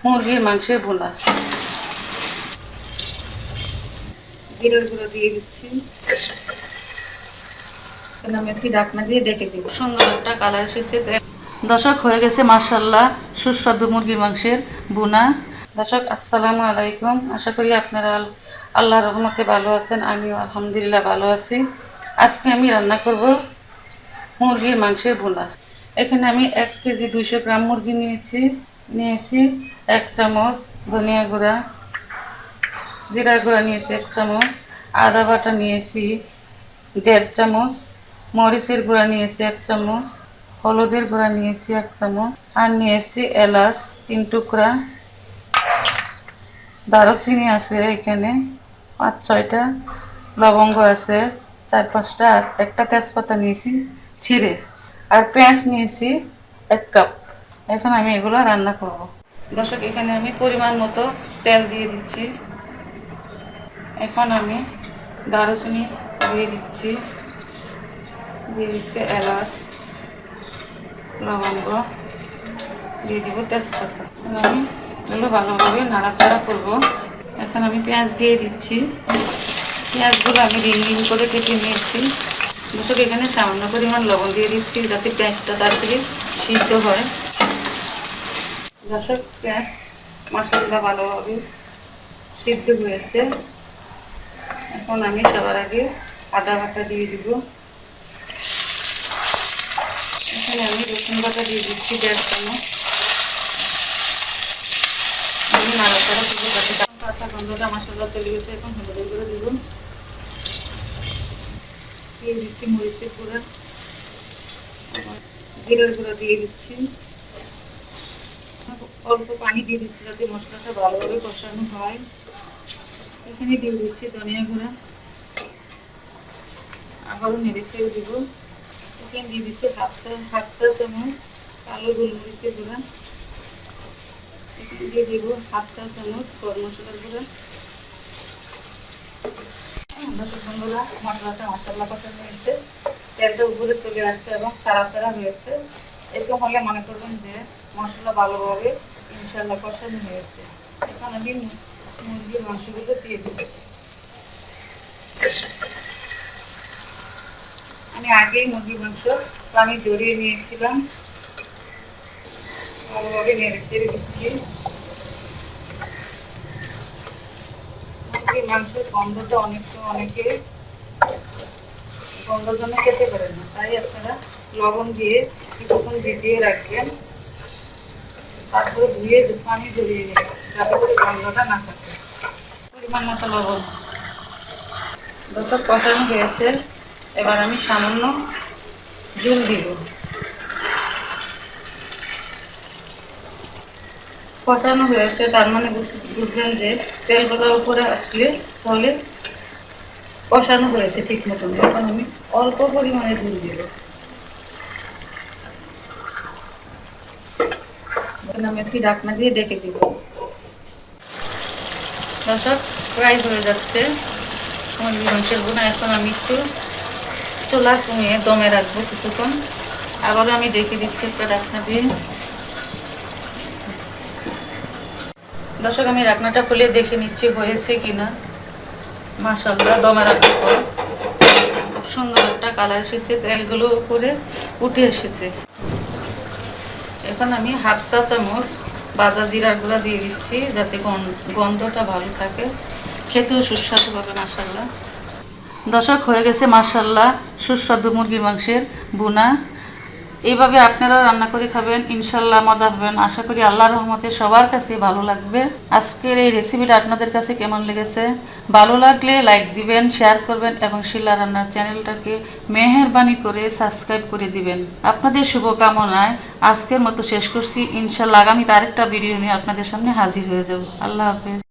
মুরগির মাংসের ভুনা। জিরার গুঁড়ো দিয়ে দিচ্ছি, মেথি ঢাকনা দিয়ে ডেকে দিব। সুন্দর একটা কালার এসেছে। দর্শক, হয়ে গেছে মাশাআল্লাহ সুস্বাদু মুরগির মাংসের ভুনা। দর্শক আসসালামু আলাইকুম, আশা করি আপনারা আল্লাহর রহমতে ভালো আছেন। আমিও আলহামদুলিল্লাহ ভালো আছি। আজকে আমি রান্না করব মুরগির মাংসের ভুনা। এখানে আমি 1 কেজি 200 গ্রাম মুরগি নিয়েছি 1 চামচ ধনিয়া গুঁড়া, জিরা গুঁড়া নিয়েছি 1 চামচ, আদা বাটা নিয়েছি 1.5 চামচ, মরিচের গুঁড়া নিয়েছি 1 চামচ, হলুদের গুঁড়া নিয়েছি 1 চামচ, আর নিয়েছি এলাচ 3 টুকরা, দারুচিনি আছে এখানে 5-6টা, লবঙ্গ আছে 4-5টা, আর একটা তেজপাতা নিয়েছি ছিঁড়ে, আর পেঁয়াজ নিয়েছি 1 কাপ। এখন আমি এগুলো রান্না করব। দর্শক, এখানে আমি পরিমাণ মতো তেল দিয়ে দিচ্ছি। এখন আমি দারুচিনি দিয়ে দিচ্ছি এলাচ, লবঙ্গ দিয়ে দিব, তেজপাতা। আমি এগুলো ভালোভাবে নাড়াচাড়া করব। এখন আমি পেঁয়াজ দিয়ে দিচ্ছি। পেঁয়াজগুলো আমি রিং রিং করে কেটে নিয়েছি। দর্শক, এখানে সামান্য পরিমাণ লবণ দিয়ে দিচ্ছি যাতে পেঁয়াজটা তাড়াতাড়ি সিদ্ধ হয়। দর্শক, পেঁয়াজ মশলা ভালোভাবে সিদ্ধ হয়েছে। এখন আমি সবার আগে আদা বাটা দিয়ে দিব। এখানে আমি রসুন বাটা দিয়ে দিচ্ছি 1.5 চামচ। আমি নাড়াচাড়া করবো যাতে কাঁচা গন্ধটা মশলা চলে গেছে। এখন হলুদের গুঁড়ো দিব, দিয়ে দিচ্ছি মরিচের গুঁড়া, জিরার গুঁড়ো দিয়ে দিচ্ছি। অল্প পানি দিয়ে দিচ্ছি যাতে মশলাটা ভালোভাবে কষানো হয়। এখানে দিয়ে দিচ্ছি ধনিয়া গুঁড়া, আবারও নেড়ে ছেড়ে দিব। এখানে দিয়ে দিচ্ছি হাফ চা চামচ কালো গোলমরিচের গুঁড়া, এখানে দিয়ে দিব হাফ চা চামচ গরম মশলার গুঁড়া। বন্ধুরা, মশলাটা কষানো হয়েছে, তেলটা উপরে চলে আসছে এবং ছাড়া হয়েছে। এরকম হলে মনে করবেন যে মশলা ভালোভাবে ইনশাল্লাহ কষানো হয়েছে। এখন আমি মুরগির মাংসগুলো দিয়ে দিব। আমি আগেই মুরগির মাংস পানি জড়িয়ে নিয়েছিলাম, ভালোভাবে নেড়ে ছেড়ে দিচ্ছি। মুরগির মাংসের গন্ধটা অনেকে গন্ধর জন্য খেতে পারেন না, তাই আপনারা লবণ দিয়ে কিছুক্ষণ ভিজিয়ে রাখবেন, তারপরে ধুয়ে পানি জড়িয়ে নেবেন যাতে করে গন্ধটা না থাকে। পরিমাণ মতো লবণ। যত কষানো হয়েছে, এবার আমি সামান্য জল দিব। কষানো হয়েছে তার মানে বুঝলেন যে তেলগুলো উপরে আসলে তাহলে কষানো হয়েছে ঠিক মতন। এখন আমি অল্প পরিমাণে জল দিব। আমি একটি ঢাকনা দিয়ে ডেকে দিব। দর্শক, প্রায় হয়ে যাচ্ছে মুরগির মাংসের ভুনা। এখন আমি একটু চুলা কমিয়ে দমে রাখবো কিছুক্ষণ। আবারও আমি ডেকে দিচ্ছি একটা ঢাকনা দিয়ে। দর্শক, আমি ঢাকনাটা খুলে দেখে নিচ্ছি হয়েছে কিনা। মাশাআল্লাহ, দমে রাখার পর খুব সুন্দর একটা কালার এসেছে, তেলগুলো উপরে উঠে এসেছে। এখন আমি হাফ চা চামচ ভাজা জিরার গুঁড়া দিয়ে দিচ্ছি যাতে গন্ধটা ভালো থাকে, খেতেও সুস্বাদু হবে মাশাআল্লাহ। দর্শক, হয়ে গেছে মাশাআল্লাহ সুস্বাদু মুরগির মাংসের ভুনা। এইভাবে আপনারাও রান্না করে খাবেন, ইনশাল্লাহ মজা পাবেন। আশা করি আল্লাহর রহমতে সবার কাছে ভালো লাগবে। আজকের এই রেসিপিটা আপনাদের কাছে কেমন লেগেছে? ভালো লাগলে লাইক দিবেন, শেয়ার করবেন এবং শিলা রান্নার চ্যানেলটাকে মেহেরবানি করে সাবস্ক্রাইব করে দিবেন। আপনাদের শুভকামনায় আজকের মতো শেষ করছি। ইনশাল্লাহ আগামী আরেকটা ভিডিও নিয়ে আপনাদের সামনে হাজির হয়ে যাব। আল্লাহ হাফেজ।